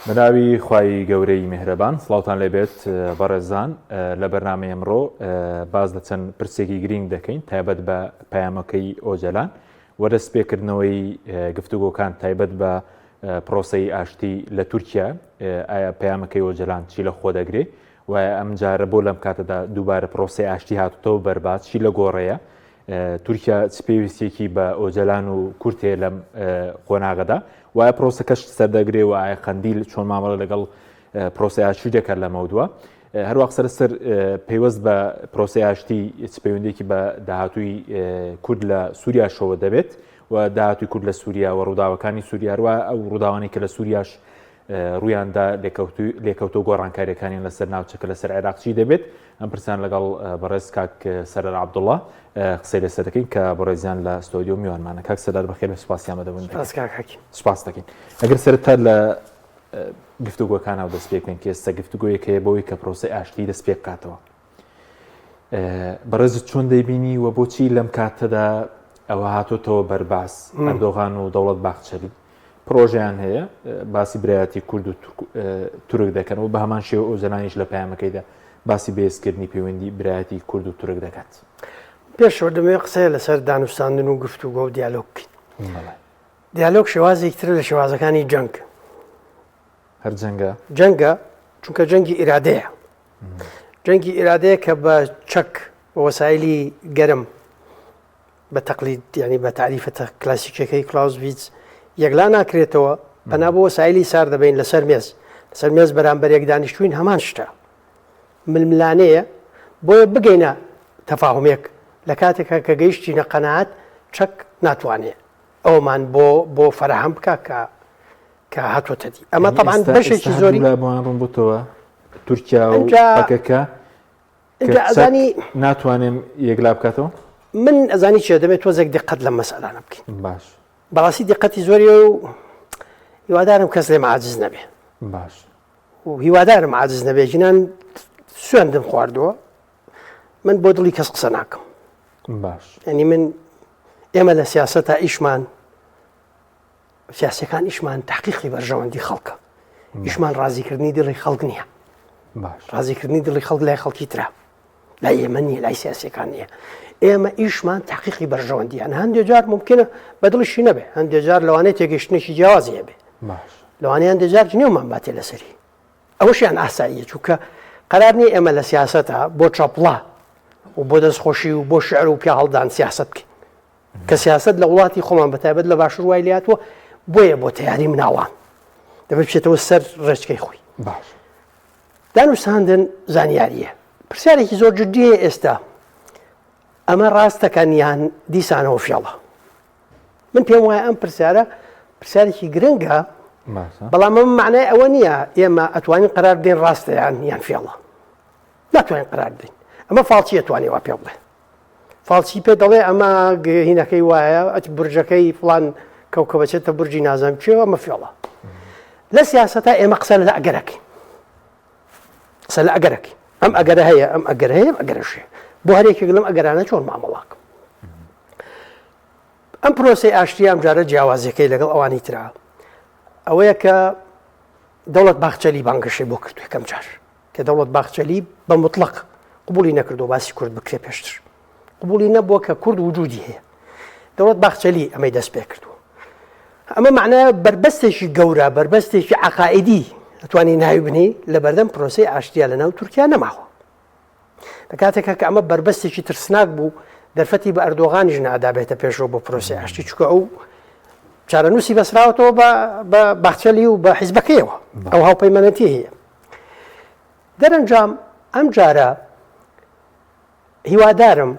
بەناوی خوای گەورەی میهرەبان سڵاوتان لێبێت بەڕێزان لە بەرنامەی ئەمڕۆ باز لە چەند پرسێکی گرنگ دەکەین تایبەت بە پەیامەکەی ئۆجەلان وەدەستپێکردنەوەی گفتوگۆکان تایبەت بە پرۆسەی ئاشتی لە تورکیا ئایا پەیامەکەی ئۆجەلان چی لە خۆ دەگرێ و ئەم جارە بۆ لەم کاتەدا دووبارە پرۆسی ئاشتی هاتوتەوە بەرباز چی لە گۆڕەیە تورکیا پێویستێکی بە ئۆجەلان و کورتێ لەم قۆناغەدا وایە پرۆسەکەش سەردەگرێ و ئایا قەندیل چۆن مامەڵە لەگەڵ پرۆسی ئاشتی دەکات لە مەودووە هەروەک سەرسەر پەیوەست بە پرۆسی ئاشتی پەیوەندێکی بە داهاتووی کورد لە سووریاشەوە دەبێت و داهاتووی کورد لە سووریا و ڕووداوەکانی سووریا هەروە ئەو ڕووداوانی کە لە سووریاش ڕوویاندا لێکەوتۆ گۆڕانکاریەکانیان لەسەر ناوچەکە لەسەر عێراقچی دەبێت ئەم پرسیان لەگەڵ بەڕێز کاک سەرەر عەبدوڵڵا قسەی لەسەر دەکەین کە بەڕێزیان لە ستۆدیۆ میوانمانە کاک سەرەر بەخێر سوپاسیان دەبن سوپاس دەکەین ئەگەر سەرەتا لە گفتوگۆکانە و دەست پێکەین کە ئێستا گفتوگۆیەکەیە بۆی کە پرۆسەی ئاشتی دەست پێ بکاتەوە بەڕێزت چۆن دەیبینی و بۆچی لەم کاتەدا ئەوە هاتوۆتەوە بەرباس ئەردۆغان و دەوڵەت باخچەری پرۆژیان هەیە باسی برایەتی کورد و تورک دەکەن و بە هەمان شێوە ئۆجەلانیش لە پەیامەکەیدا باسی بەهێزکردنی پەیوەندی برایەتی کورد و تورک دەکات پێشەوە دەمەوێت قسەیە لەسەر دانوستاندن و گفتوگۆ و دیالۆگ بکەین دیالۆگ شێوازێکترە لە شێوازەکانی جەنگ هەر جەنگە چونکە جەنگی ئیرادەیە جەنگی ئیرادەیە کە بە چەک بە وەسایلی گەرم بە تەقلید یعنی بە تعریفەتە کلاسیکەکەی کلاوزڤیتس یەکلا ناکرێتەوە پەنا بۆ وەسایلی سار دەبین لەسەر مێز بەرامبەر یەک دانیشتووین هەمان شتە ململانەیە بۆیە بگەینە تەفاهمێک لە کاتێکە کە گەیشتینە قەناعەت چەک ناتوانێت ئەومان بۆ فەرەهەم بکە کە هاتوۆتە دی ئەمە طبعاً بەشێکی زۆری ڕوون بووتەوە تورکیا و پەکەکە ئەزانی ناتوانێم یەکلا بکاتەوە من ئەزانی چێ دەبێت تۆزێک دقت لەم مەسەلانە بکەین باش بەڕاستی دقەتی زۆری و هیوادارم کەس لێم عاجز نەبێ باش و هیوادارم عاجز نەبێ ژینان سوێندم خواردووە من بۆ دڵی کەس قسە ناکەم باش ینی من ئێمە لە سیاسەتە ئیشمان سیاسەکان ئیشمان تحقیقی بەرژەوەندی خەڵکە ئیشمان ڕازیکردنی دڵی خەڵک نییە باش ڕازیکردنی دڵی خەڵک لای خەڵکی ترە لای ئێمە نییە لای سیاسەکان نییە ئێمە ئیشمان تحقیقی بەرژەوەندیان هەندێک جار ممکنە بەدڵشی نەبێ هەندێک جار لەوانەیە تێگەشتنێکی جیاوازی هەبێ باش لەوانەیە هەندێک جار جنێومان باتێ لەسەری ئەوەشیان ئاساییە چونکە قەرار نییە ئێمە لە سیاسەتە بۆ چاپڵا و بۆ دەستخۆشی و بۆ شعر و پیا هەڵدان سیاست بکەین کە سیاست لە وڵاتی خۆمان بەتایبەت لە باشوور وای لاتوە بۆیە بۆ تیاری مناڵان دەبێت بچێتەوە سەر ڕێچکەی خۆی باش دانوستاندن زانیاریە پرسیارێکی زۆر جددیە ئێستا ئەمە ڕاستەکەنیان دیسانەوە فێڵە من پێم وایە ئەم پرسیارێکی گرنگە بەڵام ئەمە معنای ئەوە نییە ئێمە ئەتوانین قەرار بدەین ڕاستەیان یان فێڵە ناتوانین قەرار بدەین ئەمە فاڵچی ئەتوانێ وا پێ بڵێ فاڵچی پێ دەڵێ ئەمە هینەکەی وایە ئەت برجەکەی فڵان کەوکە بچێتە برجی نازانم چێوە ئەمە فێڵە لە سیاسەتە ئێمە قسە لە ئەگەرەکەین قسە لە ئەگەرەکەین ئەم ئەگەرە هەیە ئەم ئەگەر هەیە ئەگەرەشێ بۆ هەرێکێک لەم ئەگەرانە چۆن مامەڵاکەم ئەم پرۆسەی ئاشتی ئەم جارە جیاوازەکەی لەگەڵ ئەوانی ترا ئەوەیە کە دەوڵەت باخچەلی بانگەشەی بۆ کردو یەکەم جار کە دەوڵەت باخچەلی بە مطلق قبولی نەکردو باسی کورد بکرێ پێشتر قبولی نەبووە کە کورد وجودی هەیە دەوڵەت باخچەلی ئەمەی دەست پێ کردووە ئەمە معنای بربەستێکی گەورە بربەستێکی عەقائیدی ئەتوانی ناوی بنی لە بەردەم پرۆسەی ئاشتیا لەناو تورکیا نەماوە لە کاتێکە کە ئەمە بربەستێکی ترسناک بوو دەرفەتی بە ئەردۆغانیش نادابێتە پێشەوە بۆ پرۆسەی ئاشتی چونکە ئەو چارەنووسی بەسراوەتەوە بە باخچەلی و بە حیزبەکەیەوە ئەو هاوپەیمانەتی هەیە دەرەنجام ئەم جارە هیوادارم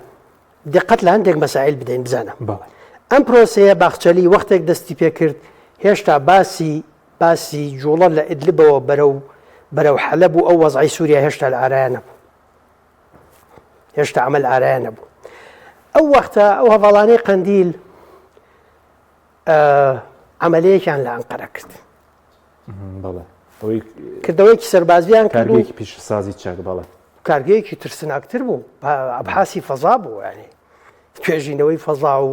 دقت لە هەندێک مەسائل بدەین بزانم ئەم پرۆسەیە باخچەلی وەختێک دەستی پێ کرد هێشتا باسی جوڵە لە ئیدلبەوە بەرەو حەلەب و ئەو وەزعی سووریا هێشتا لە ئارایە نەبوو هێشتا ئەمە لە ئارایە نەبوو ئەو وەختە ئەو هەڤاڵانەی قەندیل عملەیەکیان لە ئەنقەرە کرد کردەوەیکی سەربازیان کارگەیەکی پیشەسازی چاک بەڵێ کارگەیەکی ترسناکتر بوو ئەبحاسی فەزا بوو ینی توێژینەوەی فەزا و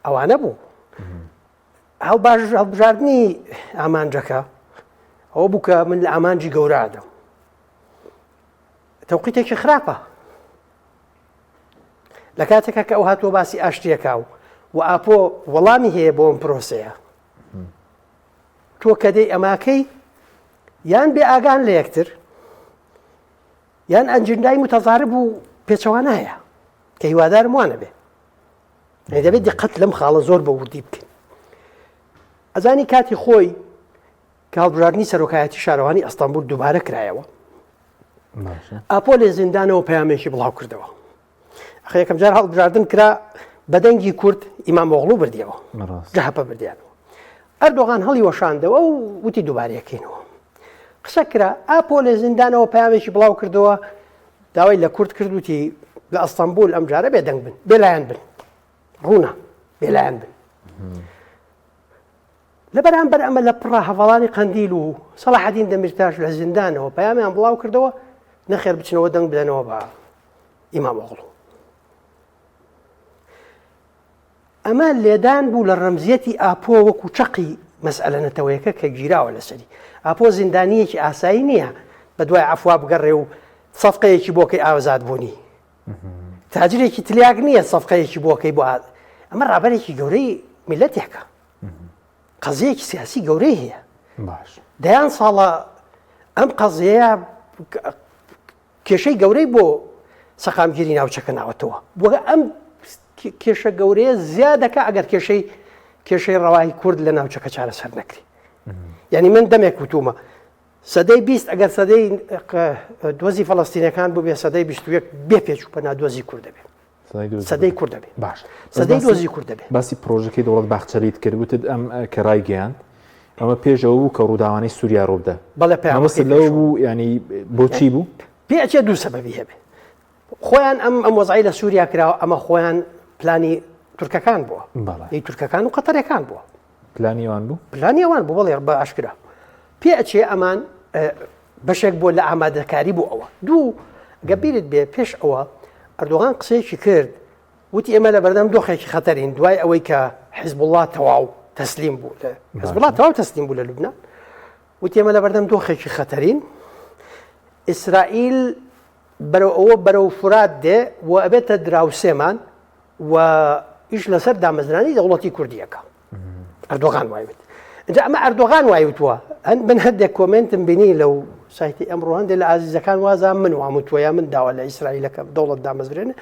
ئەوانە بوو هەڵبژاردننی ئامانجەکە ئەوە بوو کە من لە ئامانجی گەورادەم تەوقیتێکی خراپە لە کاتێکە کە ئەو هاتووە باسی ئاشتیەکە و ئاپۆ وەڵامی هەیە بۆ ئەم پرۆسەیە تۆ کە دەی ئەماکەی یان بێ ئاگان لە یەکتر یان ئەنجندای متەزارب و پێچەوانە هەیە کە هیوادارم وانە بێ دەبێت دقت لەم خاڵە زۆر بە وردی بکەین ئەزانی کاتی خۆی کە هەڵبژاردننی سەرۆکایەتی شارەوانی ئەستەمبول دووبارە کرایەوە ئاپۆ لێ زیندانەوە پەیامێکی بڵاو کردەوە ئەخە یەکەم جار هەڵبژاردن کرا بەدەنگی کورد ئیمامۆغڵو بردیەوە جەهەپە بردیانەوە ئەردۆغان هەڵی وەشاندەوە و وتی دووبارەکەینەوە قسە کرا ئاپۆ لێ زیندانەوە پەیامێکی بڵاو کردەوە داوای لە کورد کردوتی لە ئەستەمبول ئەم جارە بێدەنگ بن بێلایەن بن ڕوونە بێلایەن بن لەبەرامبەر ئەمە لە پڕە هەڤاڵانی قەندیل و سەلاحەدین دەمیرتاش لە زیندانەوە پەیامیان بڵاو کردەوە نەخێر بچنەوە دەنگ بدەنەوە بە ئیمامۆغڵو ئەمە لێدان بوو لە ڕەمزیەتی ئاپۆ وەکو چەقی مەسئلە نەتەوەیەکە کە گیراوە لەسەری ئاپۆ زیندانیەکی ئاسایی نییە بە دوای عەفوا بگەڕێ و سەفقەیەکی بۆکەی ئازاد بوونی تاجرێکی تلیاک نییە سەفقەیەکی بۆکەی بۆ ئەمە ڕابەرێکی گەورەی میلەتێکە قەزەیەکی سیاسی گەورەی هەیە دەیان ساڵە ئەم قەزەیە کێشەی گەورەی بۆ سەقامگیری ناوچەکە ناوەتەوە بۆ ئەم کێشە گەورەیە زیادەکە ئەگەر کێشەی ڕەوای کورد لە ناوچەکە چارەسەر نەکری یعنی من دەمێک وتومە سەدەی 20 ئەگەر سەدەی دۆزی فەڵەستینەکان بوو بێ سەدەی 21 بێ پێچ و پەنا دۆزی کورد دەبێت سەدەی کورد دەبێت باش سەدەی دۆزی کورد دەبێت باسی پرۆژەکەی دەوڵەت باخچەریت کردوتت ئەم کە ڕایگەیاند ئەمە پێشەوە بوو کە ڕووداوانەی سووریا ڕووبدا بەڵێ پێمەسە لەوە بوو ینی بۆچی بوو پێچێ دوو سەبەبی هەبێ خۆیان ئەم وەزعی لە سووریا کراوە ئەمە خۆیان پلانی تورکەکان بووە لی تورکەکان و قەتەرەکان بووە پلانیوان بوو پلانیەوان بوو بەڵێ بە ئاشکرا پێچێ ئەمان بەشێک بۆ لە ئامادەکاری بوو ئەوە دوو گەبیرت بێ پێش ئەوە ئەردۆغان قسەیەکی کرد وتی ئێمە لە بەردەم دۆخێکی خەتەرین دوای ئەوەی کە حیزب الله تەواو تەسلیم بوو حیزب الله تەواو تەسلیم بوو لە لوبنان وتی ئێمە لە بەردەم دۆخێکی خەتەرین ئیسرائیل بەرەو ئەوە بەرەو فرات دێ و ئەبێتە دراوسێمان و ئیش لەسەر دامەزرانی دەوڵەتی کوردیەکە ئەردۆغان وایوت اینجا ئەمە ئەردۆغان وایوتووە من هەندێک کۆمنتم بینی لەو سایتی ئەمڕۆ هەندێک لە ئازیزەکان وازان من واموتوە من داوا لە ئیسرائیلەکە دەوڵەت دامەزرێنە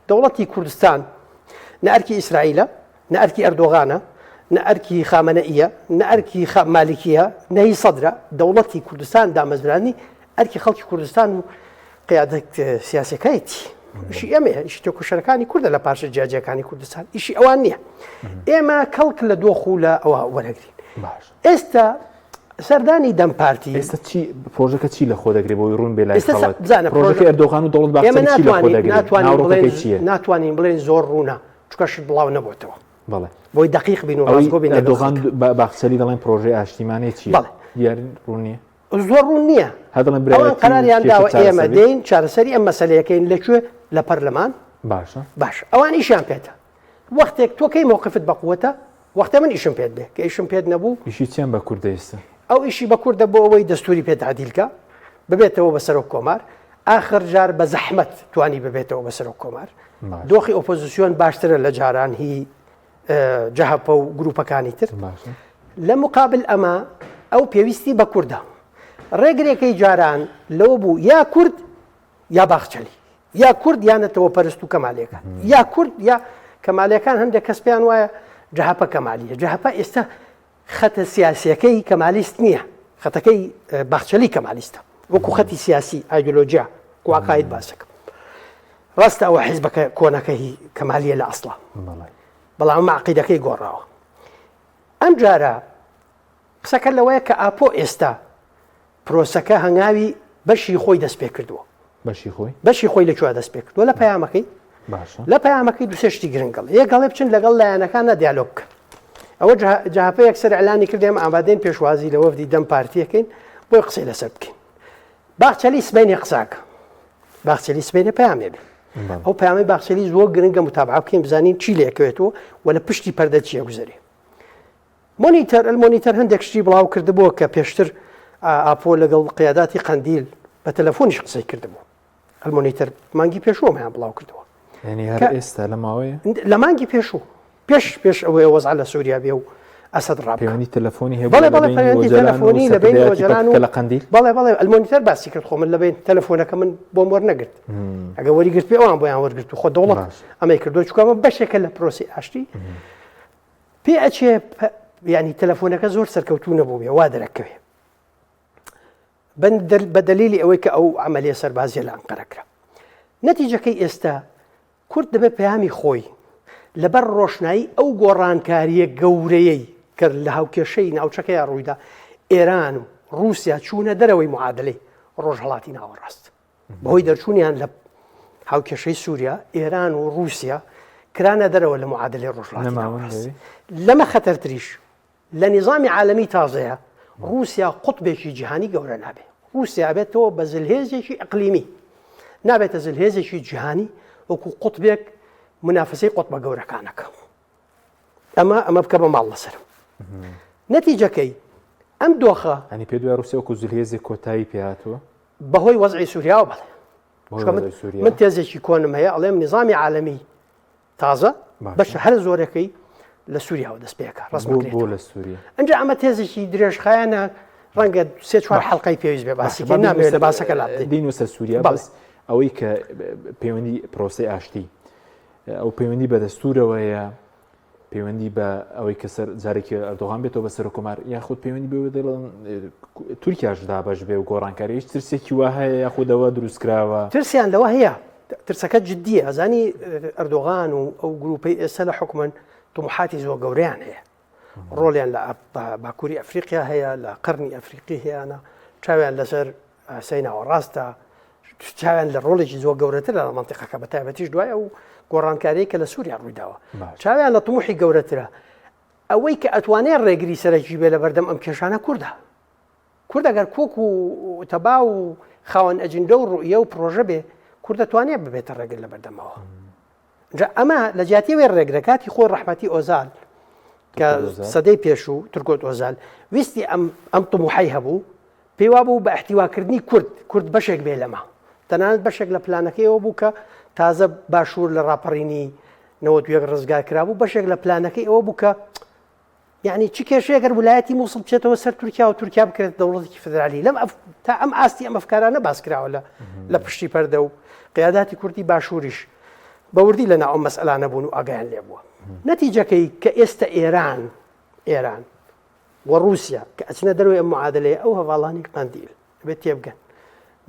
دەوڵەتی کوردستان نە ئەرکی ئیسرائیلە نە ئەرکی ئەردۆغانە نە ئەرکی خامنەئیە نە ئەرکی مالیکیە نەهی سەدرە دەوڵەتی کوردستان دامەزرانی ئەرکی خەڵکی کوردستان و قیادەت سیاسەکەیەتی ئیشی ئەمەیە ئیشی تۆکوشەرەکانی کوردە لە پاشە جیاجیەکانی کوردستان ئیشی ئەوان نییە ئێمە کەڵک لە دۆخ و لە ئەوە وەرەگرین ئێستا سەردانی دەم پارتی ئێستا چی پرۆژەکە چی لە خۆ دەگرێت بۆی ڕوون بێ لای پرۆژەکەی ئەردۆغان و دەوڵەت باخچەری چی لە خۆ دەگرێت ناتوانین بڵێن زۆر ڕوونە چکەشت بڵاو نەبووتەوە بەڵێ بۆی دقیق بین و ڕاستگۆ بین ئەردۆغان باخچەری دەڵێن پرۆژەی ئاشتیمانی چیە دیاری ڕوون نییە زۆر ڕوون نییە ئەوان قەراریان داوە ئێمە دێین چارەسەری ئەم مەسەلەیەکەین لەکوێ لە پەرلەمان باشە باش ئەوان ئیشیان پێێتە وەختێک تۆکەی مووقفت بەقوتە وەختە من ئیشم پێت بێ کە ئیشم پێت نەبوو ئیشی چیان بە کوردە ئێستا ئەو ئیشی بە کوردە بۆ ئەوەی دەستوری پێت عادیلکە ببێتەوە بەسەرۆک کۆمار آخر جار بە زەحمەت توانی ببێتەوە بەسەرۆک کۆمار دۆخی ئۆپۆزیسیۆن باشترە لە جاران هی جەهەپە و گروپەکانی تر لە مقابل ئەمە ئەو پێویستی بە کووردە ڕێگرێکەی جاران لەوە بوو یا کورد یا باخچەلی یا کورد یانەتەوە پەرست و کەمالەکان یا کورد یا کەمالەکان هەندێک کەس پێیان وایە جەهەپە کەمالیە جەهەپە ئێستا خەتە سیاسیەکەی کەمالیست نییە خەتەکەی باخچەلی کەمالیستە وەکو خەتی سیاسی ئایدۆلۆجیا واقعیت باسەکە ڕاستە ئەوە حیزبەکە کۆنەکەی کەمالیە لە ئەسڵا بەڵام عەقیدەکەی گۆڕاوە ئەم جارە قسەکە لەوەیە کە ئاپۆ ئێستا پرۆسەکە هەنگاوی بەشی خۆی دەست پێ کردووە بەشی خۆی لەکوێ دەست پێ کردووە لە پەیامەکەی لە پەیامەکەی دوو سێشتی گرنگڵ یەکگەڵێ بچن لەگەڵ لایەنەکانە دیالۆگ بکەن ئەوە جەهەپە یەکسەر ئەعلانی کردێمە ئامادەین پێشوازی لە وەفدی دەم پارتیەکەین بۆی قسەی لەسەر بکەین باخچەلی سبەینی قساکە باخچەلی سبەینە پەیامێ بێ ئەو پەیامی باخچەلی زۆر گرنگە متابعە بکەین بزانین چی لێکەوێتەوە و لە پشتی پەردە چیە گوزەرێ مۆنیتەر هەندێک شتی بڵاو کردبووە کە پێشتر ئاپۆ لەگەڵ قیاداتی قەندیل بە تەلەفۆنیش قسەی کردبوو ئەلمۆنیتەر مانگی پێشوەمەیان بڵاو کردەوە ینی هەر ئێستا لە ماوەیە لە مانگی پێشوو پێش ئەوەیە وەزع لە سووریا بێ و ئەسەد ڕاب پەیوەندی تەلەفۆنی هەیە بەڵێ پەیوەندی تەلەفۆنی لە بین وەجەران و لە قەندیل بەڵێ ئەلمۆنیتەر باسی کرد خۆ من لە بین تەلەفۆنەکە من بۆم وەرنەگرت ئەگە وەریگرت پێ ئەوان بۆیان وەرگرت و خۆ دەوڵەت ئەمەی کردو چکمە بەشێکە لە پرۆسی ئاشتی پێ ئەچێ ینی تەلەفۆنەکە زۆر سەرکەوتوو نەبوو بێ وا دەرەکەوێ بە دلیلی ئەوەی کە ئەو عملیە سەربازیە لە ئەنقەرەکرا نەتیجەکەی ئێستا کورد دەبێت پەیامی خۆی لەبەر ڕۆشنایی ئەو گۆڕانکاریە گەورەیەی کرد لە هاوکێشەی ناوچەکەی ڕوویدا ئێران و رووسیا چوونە دەرەوەی معادلەی ڕۆژهەڵاتی ناوەڕاست بەهۆی دەرچوونیان لە هاوکێشەی سووریا ئێران و رووسیا کرانە دەرەوە لە معادلەی ڕۆژهەڵاتی ناوەڕاست لەمە خەتەرتریش لە نظامی عالەمی تازەیە رووسیا قوتبێکی جیهانی گەورە نابێ رووسیا بێتەوە بە زلهێزێکی ئەقلیمی نابێتە زلهێزێکی جیهانی وەکو قوتبێک منافسەی قوتبە گەورەکانەکە ئەمە بکە بە ماڵ لەسەر نەتیجەکەی ئەم دۆخە ئەنی پێ دوای رووسیا وەکو زلهێزێک کۆتایی پێهاتووە بەهۆی وەزعی سووریاوە بڵێ من تێزێکی کۆنم هەیە ئەڵێم نظامی عالەمی تازە بەش هەر زۆرەکەی لە سووریاوە دەست پێکە ڕسمەکە بۆ لە سووریا ئەنج ئەمە تێزێکی درێژخایەنە ڕەنگە سێ چوار حەڵقەی پێویست بێ باسی نامێت لە باسەکە لا دین وسەر سووریا بەس ئەوەی کە پەیوەندی پرۆسی ئاشتی ئەو پەیوەندی بە دەستورەوەیە پەیوەندی بە ئەوەی کە جارێکی ئەردۆغان بێتەوە بە سەر کۆمار یاخود پەیوەندی بێ دەڵێن تورکیاشدا بەش بێ و گۆڕانکاری هیچ ترسێکی وا هەیە یاخودەوە دروستکراوە ترسیان لەوە هەیە ترسەکە جددیە ئەزانی ئەردۆغان و ئەو گروپەی ئێستا لە حکومن طموحاتی زۆر گەورەیان هەیە ڕۆڵیان لە باکووری ئەفریقیا هەیە لە قەرنی ئەفریقی هەیەە چاویان لەسەر سەی ناوەڕاستە چاویان لە ڕۆڵێکی زۆر گەورەتر لە مەنتیقەکە بە تایبەتیش دوایە و گۆڕانکاریەکە لە سووریا ڕوویداوە چاویان لە طموحی گەورەترە ئەوەی کە ئەتوانێت ڕێگری سەرەکی بێ لە بەردەم ئەم کێشانە کورد ئەگەر کۆک و تەبا و خاوەن ئەجندە و ڕوئیە و پرۆژە بێ کورد دەتوانێت ببێتە ڕێگر لە بەردەمەوە ئەمە لە جیاتیەوەی ڕێگرەکاتی خۆی ڕەحمەتی ئۆزال کە سەدەی پێشوو تورکۆت ئۆزال ویستی ئەم طموحەی هەبوو پێی وابوو بە احتیواکردنی کورد بەشێک بێ لەمە تەنانەت بەشێک لە پلانەکەیەوە بوو کە تازە باشوور لە ڕاپەڕینی نەوەتوێک ڕزگار کرابوو بەشێک لە پلانەکەی ئەوە بوو کە یعنی چ کێشەیەگەر ویلایەتی مووسڵ بچێتەوە سەر تورکیا و تورکیا بکرێت دەوڵەتێکی فدرالی تا ئەم ئاستی ئەم ئەفکارانە باس کراوە لە پشتی پەردە و قیاداتی کوردی باشووریش بەوردی لە ناو ئەم مەسئلانە بوون و ئاگایان لێ بووە نەتیجەکەی کە ئێستا ئێران و رووسیا کە ئەچنە دەروی ئەم معادلەیە ئەو هەواڵانی قەندیل بێت تێبگەن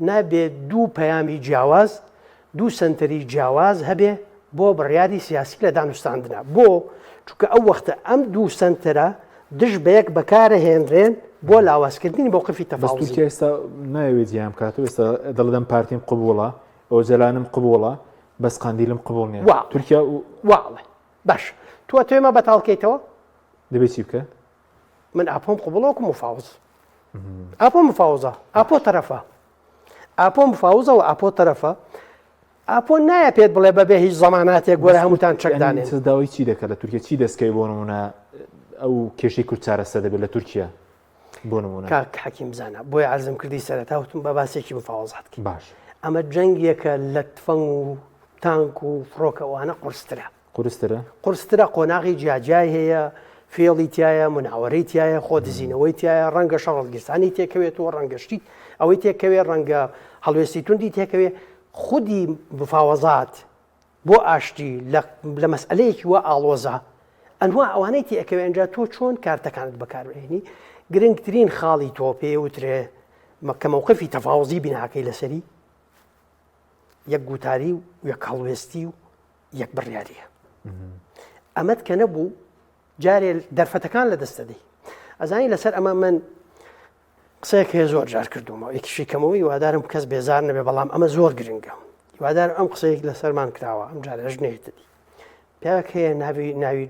نابێت دوو پەیامی جیاواز دوو سنتەری جیاواز هەبێ بۆ بڕیاری سیاسی لە دانوستاندنا بۆ چونکە ئەو وەختە ئەم دوو سنتەرە دژ بە یەک بەکارهێنرێن بۆ لاوازکردنی موقفی تەفاوزی تورکیا ئێستا ناوێت جیام کاتەوە ئێستا دەڵێن پارتیم قبوڵە ئۆجەلانم قبوڵە بەس قەندیلم قبوڵ نییە تورکیا واڵێ باش تۆ توێمە بەتاڵکەیتەوە دەبێت چی بکە من ئاپۆم قبوڵەوەکو مفاوز ئاپۆ مفاوزە ئاپۆ تەرەفە ئاپۆ مفاوزە و ئاپۆ تەرەفە ئاپۆ نایە پێت بڵێ بەبێ هیچ زەماناتێک گۆرە هەمووتان چەکدانێت داوای چی دەکات لە تورکیا چی دەستکەی بۆ نمونە ئەو کێشەی کورد چارەسەر دەبێت لە تورکیا بۆ نمونە حەکیم بزانە بۆی عەرزم کردی سەرەتاوتم بە باسێکی مفاوزات باش ئەمە جەنگێکە لە تفەنگ و تانک و فڕۆکەوانە قورسترە قۆناغی جیاجای هەیە فێڵی تایە مناوەرەی تایە خۆ دزینەوەی تایە ڕەنگە شەڕەڵگیرسانی تێکەوێتەوە ڕەنگەشتی ئەوەی تێکەوێت ڕەنگە هەڵوێستی توندی تێکەوێت خودی مفاوەزات بۆ ئاشتی لە مەسئلەیەکی وە ئاڵۆزە ئەنوا ئەوانەی تێکەوێت ئەنجا تۆ چۆن کارتەکانت بەکاربهێنی گرنگترین خاڵی تۆ پێوترێ کە مووقفی تەفاوزی بیناکەی لەسەری یەک گوتاری و یەک هەڵوێستی و یەک بڕیاریە ئەمەد کە نەبوو جارێ دەرفەتەکان لە دەستەدەی ئەزانی لەسەر ئەمە من قسەیەک هەیە زۆر جار کردومەوە یەکیشی کەمەوەی هیوادارم کەس بێزار نەبێ بەڵام ئەمە زۆر گرنگە هیوادارم ئەم قسەیەک لەسەرمان کراوە ئەم جارە ژنێتدی پیاوێک هەیە ناوی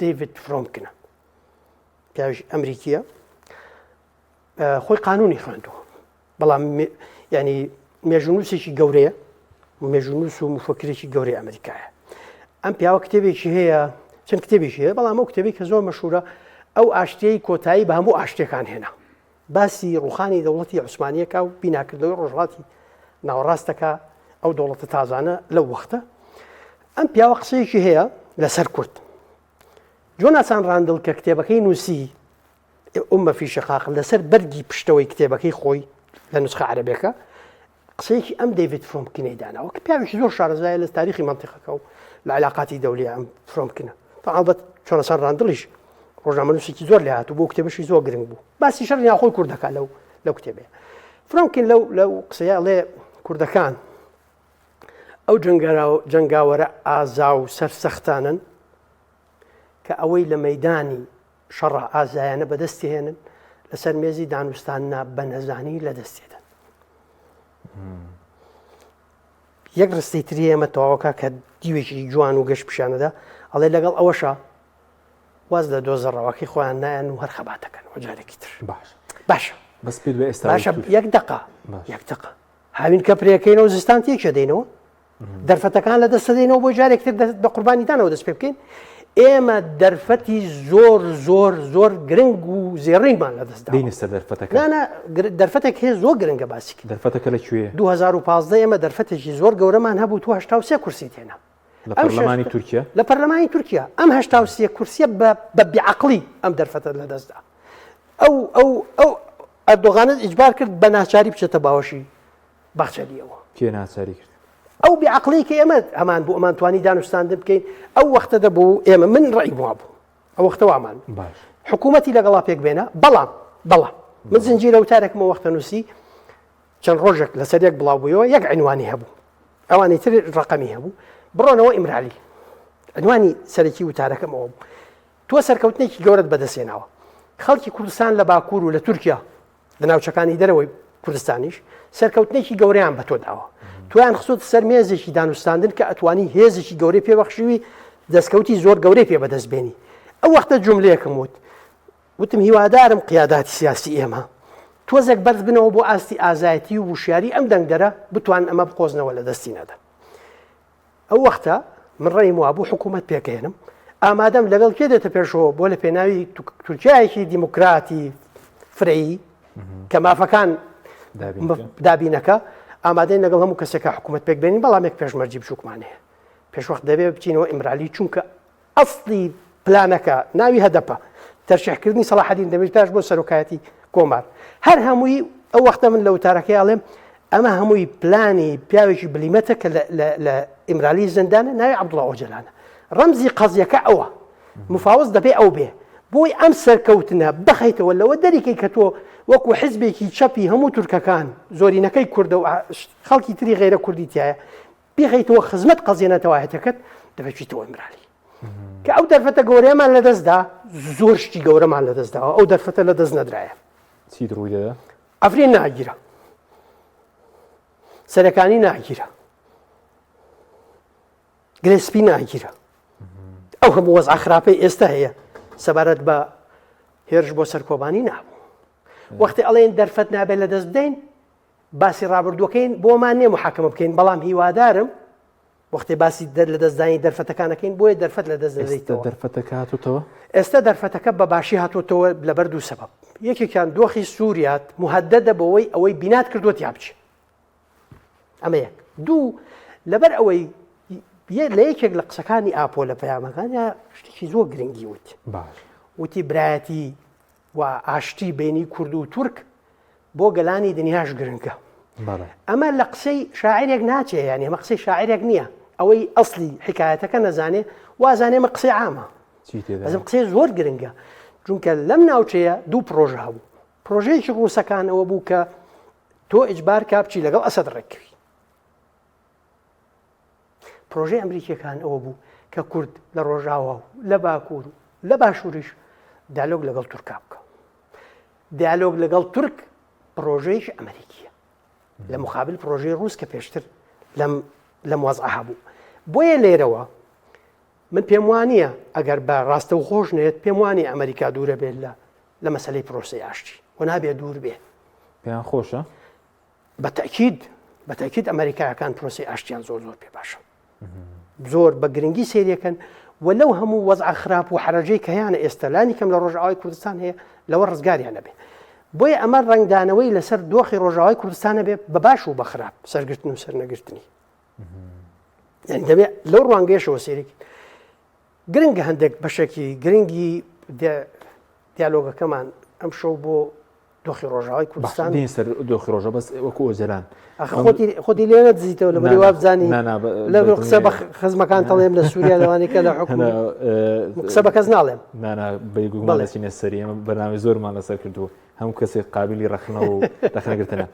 دەیڤید فرۆمکنە پیاوێکی ئەمریکیە خۆی قانونی خوێندووە بەڵام ینی مێژونووسێکی گەورەیە مێژونووس و مفەکرێکی گەورەی ئەمریکایە ئەم پیاوە کتێبێکی هەیە چەند کتێبێکی هەیە بەڵام ئەو کتێبی کە زۆر مەشهورە ئەو ئاشتیەی کۆتایی بە هەموو ئاشتیەکان هێنا باسی ڕوخانی دەوڵەتی عوسمانیەکە و بیناکردنەوەی ڕۆژهەڵاتی ناوەڕاستەکە ئەو دەوڵەتە تازانە لەو وەختە. ئەم پیاوە قسەیەکی هەیە لەسەر کورد. جۆناتان ڕاندڵ کە کتێبەکەی نووسی ئومە فی شقاق لەسەر بەرگی پشتەوەی کتێبەکەی خۆی لە نوسخە عەرەبیەکە قسەیەکی ئەم دەیڤید فرۆمکینەی داناوە کە پیاوێکی زۆر شارەزایە لە تاریخی منتیقەکە و لە علاقاتی دەولیە ئەم فرۆمکینە. ئەڵبەت جۆناتان ڕاندڵیش ڕۆژنامەنووسێکی زۆر لێ هاتوو بۆ کتێبەشی زۆر گرنگ بوو. باسی شەڕی ناوخۆی کوردەکە لەو کتێبەیە. فرۆمکین لەو قسەیە ئەڵێ کوردەکان ئەو جەنگاوەرە ئازا و سەرسەختانن کە ئەوەی لە مەیدانی شەڕە ئازایانە بەدەستێنن لەسەر مێزی دانوستانە بە نەزانی لە دەستێدەن. یەک ڕستەی تری ئێمە تەواوەکە کە دیوێکی جوان و گەشت پیشانەدا ئەڵێ لەگەڵ ئەوەشە واز لە دۆزە ڕەواکی خۆیان نایەن و هەر خەباتەکەن جارێکی تر. باشە بەس پێت بە ئێستا باشە یەک دقە هاوین کە پرێکەینەوە زستان تێکە دێنەوە دەرفەتەکان لە دەستە دێنەوە بۆ جارێکتر بە قوربانیدانەوە دەست پێ بکەین. ئێمە دەرفەتی زۆر زۆر زۆر گرنگ و زێڕینمان لە دەستدا دەینستە دەرفەتەکە دەرفەتێک هەیە زۆر گرنگە باسیکە دەرفەتەکە لەکوێیە 2015 ئێمە دەرفەتێکی زۆر گەورەمان هەبوو تو 83 کورسی تێنا لە پەرلەمانی تورکیا لە پەرلەمانی تورکیا ئەم 83 کورسیە بە بیعقلی ئەم دەرفەتە لە دەستدا ئەو ئەردۆغانت ئیجبار کرد بە ناچاری بچێتە باوەشی باخچەلیەوە. کێ ناچاری کرد؟ ئەو بیعقلی کە ئێمە هەمان بوو ئەمان توانی دانوستان بکەین ئەو وەختە دەبوو ئێمە من ڕێی وا بوو ئەو وەختەوامان حکوومەتی لەگەڵا پێک بێنە بەڵام من زنجیرە وتارێکمە وەختە نووسی چەند ڕۆژێک لەسەر یەک بڵاو بوویەوە یەک عنوانی هەبوو ئەوانەی تر ڕقەمی هەبوو بڕۆنەوە ئیمرالی عنوانی سەرەکی وتارەکەمەوە بوو تۆ سەرکەوتنێکی گەورەت بەدەستێناوە خەڵکی کوردستان لە باکوور و لە تورکیا لە ناوچەکانی دەرەوەی کوردستانیش سەرکەوتنێکی گەورەیان بە تۆ داوە تویان خسووت سەر مێزێکی دانوستاندن کە ئەتوانی هێزێکی گەورەی پێبەخشیوی دەستکەوتی زۆر گەورەی پێ بەدەستبێنی. ئەو وەختە جملەیەکم وتم هیوادارم قیاداتی سیاسی ئێمە تۆزێک بەرز بنەوە بۆ ئاستی ئازایەتی و وشیاری ئەم دەنگدەرە بتوان ئەمە بقۆزنەوە لە دەستی نەدا. ئەو وەختە من ڕێیم وابوو حکوومەت پێکەێنم ئامادەم لەگەڵ کێ دێتە پێشەوە بۆ لە پێناوی تورکیایەکی دیموکراتی فرەیی کە مافەکان دابینەکە ئامادەی لەگەڵ هەموو کەسێکە حکوومەت پێک بێنین بەڵامێک پێشمەرجی بچووکمانەیە پێشوەخت دەبێ بچینەوە ئیمرالی چونکە ئەسڵی پلانەکە ناوی هەدەپە تەرشیحکردنی سەلاحەدین دەبێت پێش بۆ سەرۆکایەتی کۆمار هەر هەمووی ئەو وەختە من لە وتارەکەی ئاڵێم ئەمە هەمووی پلانی پیاوێکی بلیمەتە کە لە ئیمرالی زندانە ناوی عەبدوڵڵا ئۆجەلانە ڕەمزی قەزیەکە ئەوە مفاوز دەبێ ئەو بێ بۆی ئەم سەرکەوتنە بخەیتەوە لەوە دەریکەی کە تۆ وەکو حزبێکی چەپی هەموو تورکەکان زۆرینەکەی کوردە و خەڵکی تری غێرە کوردی تایە بخەیتەوە خزمەت قەزیێنەتەوە هەتەکەت دەبێتیتەوە ئیمرالی کە ئەو دەرفەتە گەورەیەمان لە دەستدا زۆر شتی گەورەمان لە دەستداوە ئەو دەرفەتە لە دەست نەدرایە. چی ڕووی دەدا؟ ئەفرین ناگیرە سەرەکانی ناگیرە گرێسپی ناگیرە ئەو هەموو وەزع خراپەی ئێستا هەیە سەبارەت بە هێرش بۆ سەرکۆبانی نابوو. وەختی ئەڵێن دەرفەت نابێت لە دەست بدەین باسی ڕابردووەکەین بۆمان نێ محاکەمە بکەین بەڵام هیوادارم وەختی باسی لە دەستدانی دەرفەتەکانەکەین بۆیە دەرفەت لە دەست دەدەیتەوە. دەرفەتەکە هاتووتەوە ئێستا دەرفەتەکە بە باشی هاتوۆتەوە لەبەر دوو سەبەب یەکێکیان دۆخی سووریات مهددە بەوەی ئەوەی بینات کردووە یا بچێ ئەمە یەک دوو لەبەر ئەوەی لە یەکێک لە قسەکانی ئاپۆ لە پەیامەکان یا شتێکی زۆر گرنگی وتی برایەتی و ئاشتی بینی کورد و تورک بۆ گەلانی دنیاش گرنگە. ئەمە لە قسەی شاعرێک ناچێ یانی ئەمە قسەی شاعرێک نییە ئەوەی ئەسلی حکایەتەکە نەزانێ وازانێ مە قسەی عامە ئەزم قسەی زۆر گرنگە چونکە لەم ناوچەیە دوو پرۆژە هەبوو پرۆژەیەکی ڕووسەکانەوە بوو کە تۆ ئیجبار کا بچی لەگەڵ ئەسەد ڕێککەوی پرۆژەی ئەمریکیەکان ئەوە بوو کە کورد لە ڕۆژاوە و لە باکوور و لە باشووریش دیالۆگ لەگەڵ تورکا بکە دیالۆگ لەگەڵ تورک پرۆژەیەش ئەمریکیە لە مخابل پرۆژەی ڕووس کە پێشتر لەم وەزع هەبوو بۆیە لێرەوە من پێم وانییە ئەگەر بە ڕاستە و خۆش نێت پێم وانی ئەمریکا دوورە بێت لە مەسەلەی پرۆسی ئاشتی و نابێت دوور بێت پێیان خۆشە بەتەکید ئەمریکایەکان پرۆسی ئاشتیان زۆر زۆر پێ باشە زۆر بە گرنگی سێریەکەن و لەو هەموو وەزع خراپ و حرەجەی کە هەیەە ئێستا لانی کەم لە ڕۆژئاوای کوردستان هەیە لەوە ڕزگاریان نەبێت بۆیە ئەمە ڕنگدانەوەی لەسەر دۆخی ڕۆژاوای کوردستانە بێ بە باش و بەخراپ سەرگرتن و سەرنەگرتنی یعنی دەبێت لەو ڕوانگەیەشەوە سێرێکی گرنگە هەندێک بەشێکی گرنگی دیالۆگەکەمان ئەم شەو بۆ دۆخی ڕۆژاوای کوردستان دین سەر دۆخی ڕۆژە بەس وەکو ئۆجەلان خۆتی لێ نەدزیتەوە لە بەری وابزانی لە قسە بە خزمەکان تەڵێم لە سووریا لەوانێکە لە حکوم قسە بە کەس ناڵێم بەیگومانەچینە سەری ئەمە بەناوی زۆرمان لەسەر کردووە هەموو کەسێک قابلی ڕەخنە و ڕەخنەگرتنە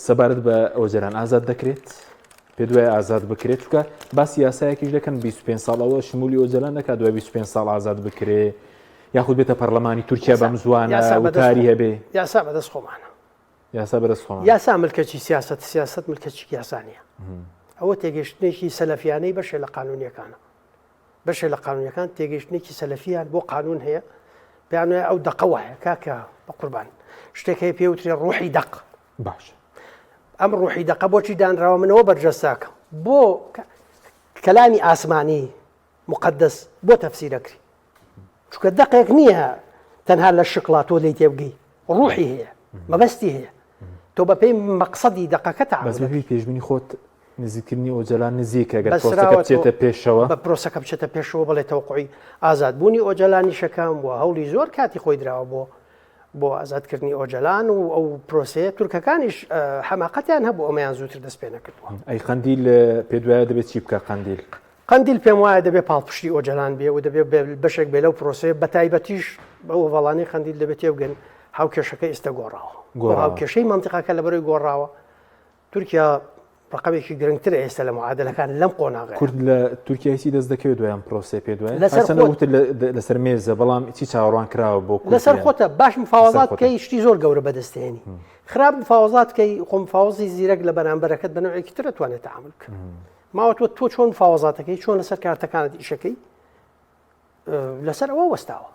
سەبارەت بە ئۆجەلان ئازاد دەکرێت پێ دوای ئازاد بکرێت چکە باسی یاسایەکیش دەکەن 25 ساڵەوە شمولی ئۆجەلان نەکات دوای 25 ساڵ ئازاد بکرێ یاخود بێتە پەرلەمانی تورکیا بەم زوانە وتاری هەبێ یاسا بەدەست خۆمانە یاسا بەدەست خۆمان یاسا ملکەچی سیاست ملکەچی یاسانیە ئەوە تێگەشتنێکی سەلەفیانەی بەشێ لە قانونیەکانە بەشێ لە قانونیەکان تێگەشتنێکی سەلەفیان بۆ قانون هەیە پێیان وایە ئەو دەقە وایە کاکە بە قوربان شتێک هەیە پێوترێ ڕوحی دەق باش ئەم ڕوحی دەقە بۆچی دانراوە منەوە بەرجەستاکەم بۆ کەلامی ئاسمانی مقدس بۆ تەفسیرەکری چونکە دەقێک نییە تەنها لە شکڵات تۆ لی تێبگەی ڕوحی هەیە مەبەستی هەیە تۆ بە پێی مەقسەدی دەقەکە تەعامل پێشبینی خۆت نزیکردنی ئۆجەلان نزیکە ئەگەر پرۆسەکە بچێتە پێشەوە بە پرۆسەکە بچێتە پێشەوە بەڵێ تەوقعی ئازادبوونی ئۆجەلانی شەکەم وە هەوڵی زۆر کاتی خۆی دراوە بۆ ئازادکردنی ئۆجەلان و ئەو پرۆسەیە تورکەکانیش حەماقەتیان هەبوو ئەمەیان زووتر دەست پێ نەکردووە ئەی قەندیل پێ دوایە دەبێت چی بکە قەندیل پێم وایە دەبێت پاڵپشتی ئۆجەلان بێ و دەبێت بەشێک بێ لەو پرۆسەیە بە تایبەتیش بەو وەڵانی قەندیل دەبێت تێبگەن هاوکێشەکە ئێستا گۆڕاوە هاوکێشەی مەنتیقەکە لە بەرەوەی گۆڕاوە تورکیا ڕقەمێکی گرنگتر ئێستا لە معادلەکان لەم قۆناغی کورد لە تورکیایسی دەست دەکەوێت دوایان پرۆسە پێ دوای لەسەر مێزە بەڵام چی چاوەڕوان کراوە بۆ لەسەر خۆتە باش مفاوەزات بکەی شتی زۆر گەورە بەدەستێنی خراپ مفاوەزات بکەی خۆ مفاوەزی زیرەک لە بەرامبەرەکەت بە نوعێکی تر دەتوانێت تەعامل بکە ماوە تۆ چۆن مفاوەزاتەکەی چۆن لەسەر کارتەکانت ئیشەکەی لەسەر ئەوە وەستاوە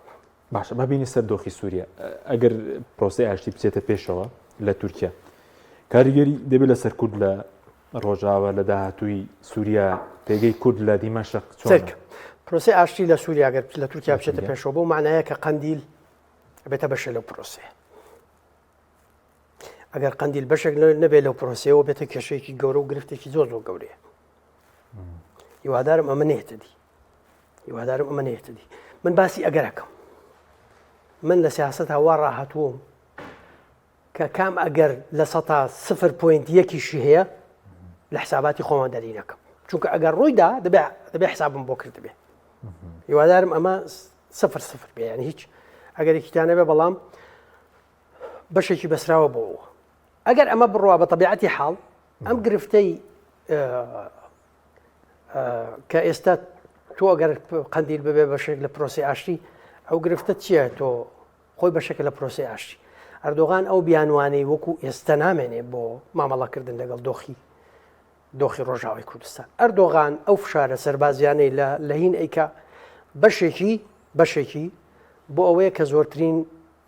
باشە ببینی سەر دۆخی سووریا ئەگەر پرۆسی ئاشتی بچێتە پێشەوە لە تورکیا کاریگەری دەبێت لەسەر کورد لە ڕۆژاوە لە داهاتووی سووریا پێگەی کورد لە دیمەشق چۆن پرۆسی ئاشتی لە سووریا گەر لە تورکیا بچێتە پێشەوە بۆ معنایە کە قەندیل بێتە بەشە لەو پرۆسەیە ئەگەر قەندیل بەشێک نەبێت لەو پرۆسەیەوە بێتە کێشەیەکی گەورە و گرفتێکی زۆر گەورەیە هیوادارم ئەمە نێتەدی من باسی ئەگەرەکەم من لە سیاست هاوا ڕاهاتووم کە کام ئەگەر لە 0.1 هەیە لە حساباتی خۆمان دەرینەکەم چونکە ئەگەر ڕوویدا دەبێ حسابم بۆ کرد بێ هیوادارم ئەمە 0 بێ یعنی هیچ ئەگەر یەکیتانە بێ بەڵام بەشێکی بەسراوە بۆەوە ئەگەر ئەمە بڕوا بە تەبیعەتی حاڵ ئەم گرفتەی کە ئێستا تۆ ئەگەر قەندیل ببێ بەشێک لە پرۆسی ئاشتی ئەو گرفتە چییە تۆ خۆی بەشێکە لە پرۆسی ئاشتی ئەردۆغان ئەو بیانوانەی وەکو ئێستا نامێنێ بۆ مامەڵەکردن لەگەڵ دۆخی ڕۆژاوای کوردستان ئەردۆغان ئەو فشارە سەربازیانەی لە هین ئەیکا بەشێکی بۆ ئەوەیە کە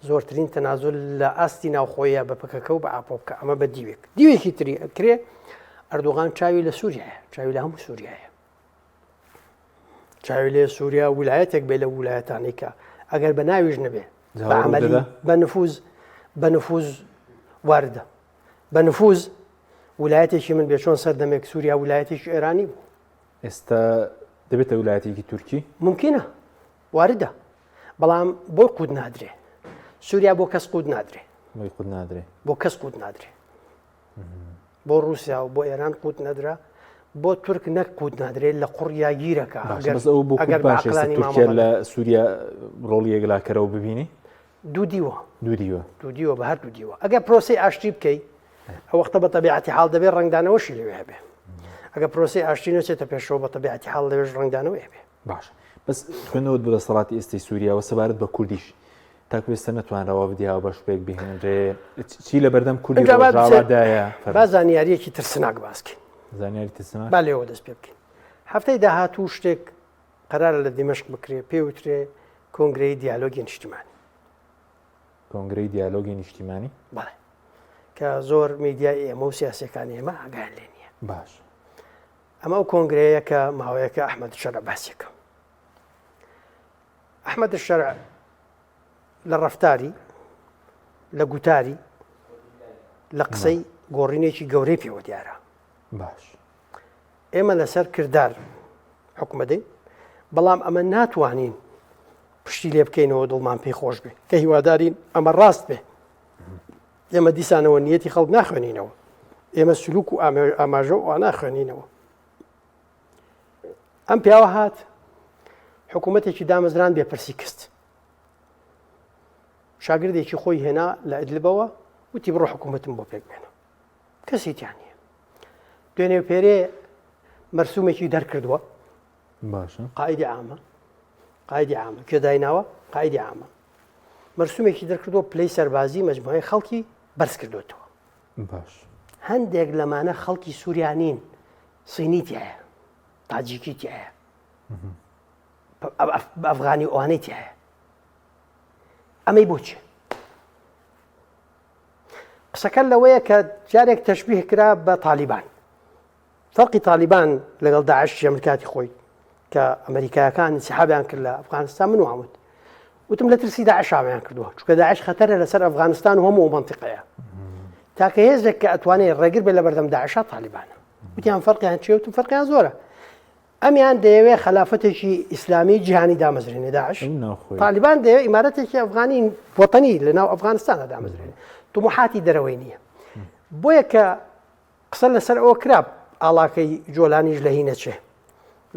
زۆرترین تەنازل لە ئاستی ناوخۆیە بە پکەکە و بە ئاپۆ بکە ئەمە بە دیوێکی تری ئەکرێ ئەردۆغان چاوی لە سووریایە چاوی لە هەموو سووریایە چاوی لێ سووریا ویلایەتێک بێ لە ویلایەتانی کە ئەگەر بە ناویش نەبێ بە نفوز واردە بە نفوز ویلایەتێکی من بێ چۆن سەردەمێک سووریا ویلایەتێکی ئێرانی بوو ئێستا دەبێتە ویلایەتێکی تورکی ممکنە واردە بەڵام بۆ قود نادرێ سووریا بۆ کەس قود نادرێ بۆ کەس قود نادرێ بۆ رووسیا و بۆ ئێران قوت نەدرا بۆ تورک نەک قوت نادرێت لە قوڕیا گیرەکە ئەگەر تورکیا لە سووریا ڕۆڵی یەکلاکەرەوە ببینی دوو دیوە بە هەر دوو دیوە ئەگەر پرۆسی ئاشتی بکەیت ئەو وەختە بە تەبیعەتی حاڵ دەبێت ڕنگدانەوەشی لەوێ هەبێ ئەگەر پرۆسی ئاشتی نەچێتە پێشەوە بە تەبیعەتی حاڵ لەوێش ڕنگدانەوە هەبێ باش بەس خوێندنەوە بۆ دەسەڵاتی ئێستای سووریا و سەبارەت بە کوردیش تاکوێستە نەتوانراوە بدیاوە بەش پێک بهێنرێ چی لە بەردەم کوردی ڕۆژاوادایە با زانیاریەکی ترسناک باسکەین زانیاری ترسناک با لێەوە دەست پێ بکەین هەفتەی داهاتوو شتێک قەرارە لە دیمەشق بکرێ پێوترێ کۆنگرەی دیالۆگی نیشتیمانی کۆنگرەی دیالۆگی نیشتیمانی بەڵێ کە زۆر میدیای ئێمە و سیاسەکانی ئێمە ئاگایان لێ نییە باش ئەمە ئەو کۆنگرەیە کە ماوەیەکە ئەحمەد شەرع باسیەکە ئەحمەد شەرع لە ڕەفتاری لە گوتاری لە قسەی گۆڕینێکی گەورەی پێوە دیارە. باش ئێمە لەسەر کردار حکومە دەین، بەڵام ئەمە ناتوانین پشتی لێ بکەینەوە دڵمان پێی خۆش بێ کە هیوادارین ئەمە ڕاست بێ. ئێمە دیسانەوە نیەتی خەڵک ناخوێنینەوە، ئێمە سلوک و ئاماژە و ناخوێنینەوە. ئەم پیاوە هات حکوومەتێکی دامەزران بێپرسی کەست، شاگردێکی خۆی هێنا لە ئیدلبەوە وتی بڕۆ حکوومەتم بۆ پێک بێنە، کەسێکیان نییە. دوێنێ پێرێ مەرسومێکی دەرکردووە، باشە قائیدی عامە کێ دایناوە؟ قائیدی عامە. مەرسومێکی دەرکردووە پلەی سەربازی مەجموعەی خەڵکی بەرز کردوێتەوە. باش هەندێک لەمانە خەڵکی سووریانین، سینیتی هەیە، تاجیکیتی هەیە، ئەفغانی ئەوانەیتی هەیە. ئەمەی بۆچێ؟ قسەکە لەوەیە کە جارێک تەشبیه کرا بە تالیبان. فەرقی تالیبان لەگەڵ داعشی ئەمریکاتی خۆی کە ئەمریکایەکان انسحابیان کرد لە ئەفغانستان، من واموت وتم لە ترسی داعش ئاویان کردووە، چونکە داعش خەتەرە لەسەر ئەفغانستان و هەموو مەنتیقەیە. تاکە هێزێک کە ئەتوانێت ڕێگر بێت لە بەردەم داعشا تالیبانە. وتیان فەرقیان چێ؟ وتم فەرقیان زۆرە. ئەمیان دەیەوێت خلافەتێکی ئیسلامی جیهانی دامەزرێنێ داعش، تالیبان دەیەوێت ئیمارەتێکی ئەفغانی وەتەنی لەناو ئەفغانستانە دامەزرێنێ. طموحاتی دەرەوەی نییە. بۆیە کە قسە لەسەر ئەوە کراب ئاڵاکەی جۆلانیش لە هی نەچێ،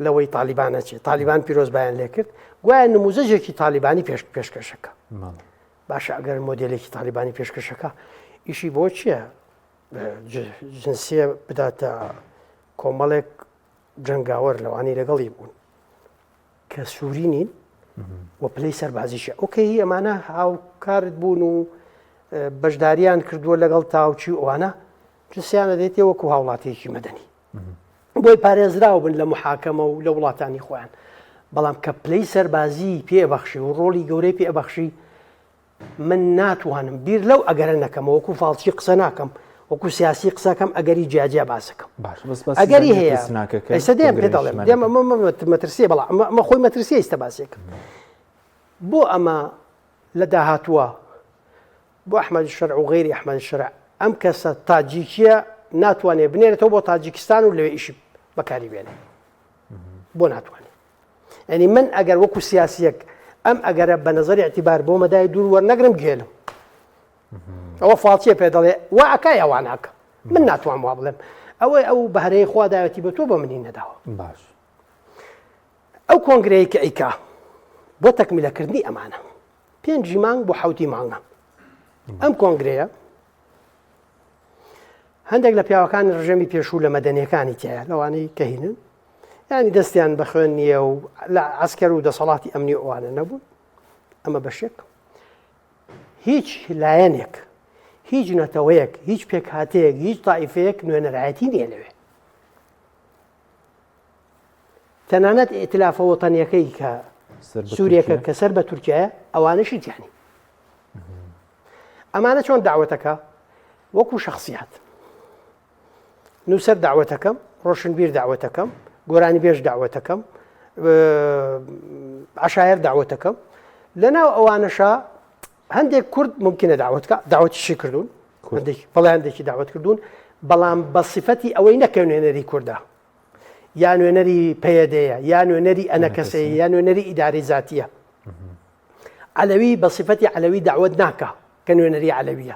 لەوەی تالیبانە چێ، تالیبان پیرۆزبایان لێ کرد، گوایە نموزەجێکی تالیبانی پێشکەشەکە. باشە ئەگەر مۆدێلێکی تالیبانی پێشکەشەکە ئیشی بۆ چییە؟ جنسیە بداتە کۆمەڵێک جەنگاوەر لەوانی لەگەڵی بوون کە سووری نین و پلەی سەربازیشە. ئۆکەی ئەمانە هاوکارت بوون و بەشداریان کردووە لەگەڵ تاوچی ئەوانە، جنسیانە دێتێ وەکو هاوڵاتێکی مەدەنی، بۆی پارێزراو بن لە محاکەمە و لە وڵاتانی خۆیان. بەڵام کە پلەی سەربازی پێبەخشی و ڕۆڵی گەورەی پێبەخشی، من ناتوانم بیر لەو ئەگەرە نەکەمە، وەکو فاڵچی قسە ناکەم، وەکو سیاسی قسەکەم، ئەگەری جیاجیا باسەکەم. ئەگەری هەیە ئێستا دێم پێ دەڵێم دێم مەترسیە، بەڵام ئەمە خۆی مەترسیە ئێستا باسێکم. بۆ ئەمە لە داهاتووە بۆ ئەحمەدی شەرع و غەیری ئەحمەدی شەرع ئەم کەسە تاجیکیە ناتوانێت بنێرێتەوە بۆ تاجیکستان و لەوێ ئیشی بەکاری بێنێ، بۆ ناتوانێت. ینی من ئەگەر وەکو سیاسیەک ئەم ئەگەرە بە نەزەری ئەتیبار بۆ مەدای دوور وەرنەگرم گێلم، ئەوە فاڵچیە پێ دەڵێ وا ئەکای ئەوان ناکە، من ناتوانم وا بڵێم ئەوەی ئەو بەهرەی خوا داوەتی بە تۆ بە منی نەداوە. باش ئەو کۆنگرەیە کە ئەیکا بۆ تەکمیلەکردنی ئەمانە 5 مانگ بۆ 7 مانگە. ئەم کۆنگرەیە هەندێک لە پیاوەکانی ڕژەمی پێشوو لە مەدەنیەکانی تایە، لەوانەی کە هینن، ینی دەستیان بە خوێن نییە و لە عەسکەر و دەسەڵاتی ئەمنی ئەوانە نەبوون. ئەمە بەشێک. هیچ لایەنێک، هیچ نەتەوەیەک، هیچ پێکهاتەیەک، هیچ تائیفەیەک نوێنەرایەتی نییە لەوێ. تەنانەت ئێتلافە وەتەنیەکەی کە سووریەکە کە سەر بە تورکیایە ئەوانەشی تیانی. ئەمانە چۆن داوەتەکە؟ وەکو شخصیات نووسەر داوەتەکەم، ڕۆشنبیر داوەتەکەم، گۆرانی بێژ داوەتەکەم، عەشایر داوەتەکەم. لەناو ئەوانەشە هەندێک کورد ممکنە داوەتیشی کردوون، بەڵێ هەندێکی داوەت کردوون، بەڵام بە سیفەتی ئەوەی نەکە نوێنەری کوردە، یا نوێنەری پەیەدەیە، یا نوێنەری ئەنەکەسەیە، یا نوێنەری ئیداری زاتیە. عەلەوی بە سیفەتی عەلەوی داوەت ناکە کە نوێنەری عەلەویە.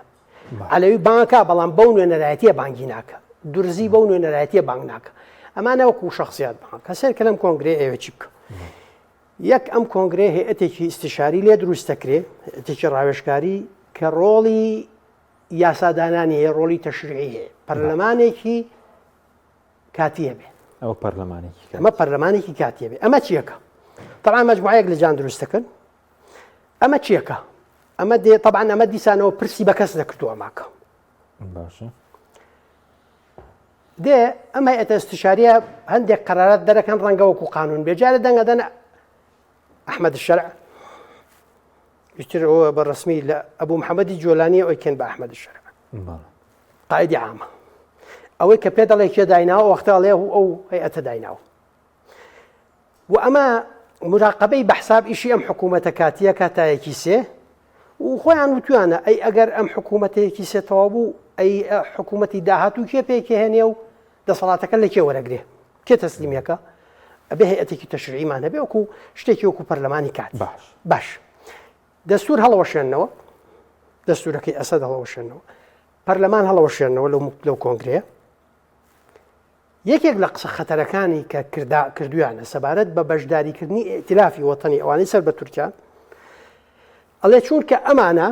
عەلەوی بانگەکە، بەڵام بەو نوێنەرایەتیە بانگی ناکە، دورزی بەو نوێنەرایەتیە بانگ ناکە. ئەمانە وەکو شخصیات بانگ. کەسێک کە لەم کۆنگرێ ئێوە چی بکە؟ یەک ئەم کۆنگرێ هەیەتێکی ئیستیشاری لێ دروست دەکرێ، هەیەتێکی ڕاوێژکاری کە ڕۆڵی یاسادانانی هەیە، ڕۆڵی تەشریعی هەیە، پەرلەمانێکی کاتیە بێ. ئەو پەرلەمانێکی ئەمە پەرلەمانێکی کاتیە بێ. ئەمە چیەکە؟ طبعا مەجموعەیەک لە جان دروست دەکەن. ئەمە چیەکە؟ ئەمە دێ طبعا ئەمە دیسانەوە پرسی بە کەس نەکردووە ماکە. باشە. دێ ئەم هەیەتە ئیستیشاریە هەندێک قەرارات دەرەکەن ڕەنگە وەکو قانون بێ. جارە دەنگەدەن ئەحمەد الشەرع ئەوە بە ڕسمی لە ئەبوو محەممەدی جۆلانی ئەوکەن بە ئەحمەد الشەرع قائیدی عامە. ئەوەی کە پێ دەڵێ کێ دایناوە وەختاڵێ ئەو هەیەتە دایناوە. و ئەمە مراقبەی بە حساب ئیشی ئەم حکوومەتە کاتیە کاتایەکی سێ و خۆیان وتوانە ئەی ئەگەر ئەم حکوومەتەیەکی سێتەوە بوو ئەی حکوومەتی داهاتوو کێ پێکی هێنێ و دەسەڵاتەکە لە کێ وەرەگرێ کێ تەسلیمیەکە ئەبێ هەیئەتێکی تەشریعیمان هەبێ وەکو شتێکی وەکو پەرلەمانی کات باش دەستور هەڵەوەشێننەوە دەستورەکەی ئەسەد هەڵەوەشێننەوە پەرلەمان هەڵەوەشێننەوە لەو کۆنگرێ یەکێک لە قسە خەتەرەکانی کە کردویانە سەبارەت بە بەشداریکردنی ئێتلافی وەتەنی ئەوانەی سەر بە تورکیان ئەڵێ چونکە ئەمانە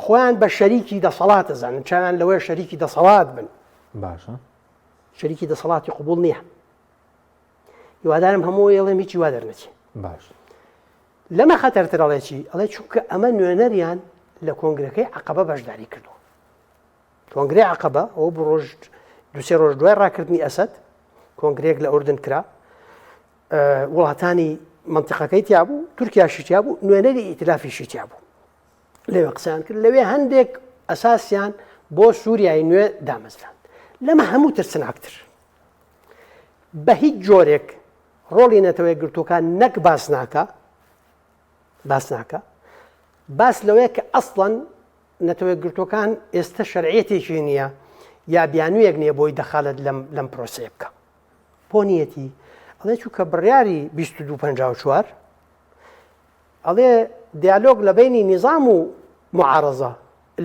خۆیان بە شەریکی دەسەڵات دەزانن چیان لەوەی شەریکی دەسەڵات بن باشە شەریکی دەسەڵاتی قبول نییە هیوادارم هەموو ئێڵێ هیچی وا دەرنەچێ باش لەمە خەتەرتر ئەڵێکی ئەڵێ چونکە ئەمە نوێنەریان لە کۆنگرەکەی عەقەبە بەشداری کردووە کۆنگرەی عەقەبە ئەوە بۆ ڕۆژ دوسێ ڕۆژ دوای ڕاکردنی ئەسەد کۆنگرەیەک لە ئوردن کرا وڵاتانی منتیقەکەی تیا بوو تورکیاشی تیا بوو نوێنەری ئیتلافیشی تیا بوو لەوێ قسەیان کرد لەوێ هەندێک ئەساسیان بۆ سووریای نوێ دامەزراند لەمە هەموو ترسناکتر بە هیچ جۆرێک ڕۆڵی نەتەوەی گرتوەکان نەک باس ناکە باس لەوەیە کە ئەسڵەن نەتەوەی گرتوەکان ئێستا شەرعیەتێکی نییە یا بیانوویەک نییە بۆی دەخالت لەم پرۆسەیە بکە بۆ نیەتی ئەڵێ چووکە بڕیاری 2254 ئەڵێ دیالۆگ لە بینی نیزام و معارەزە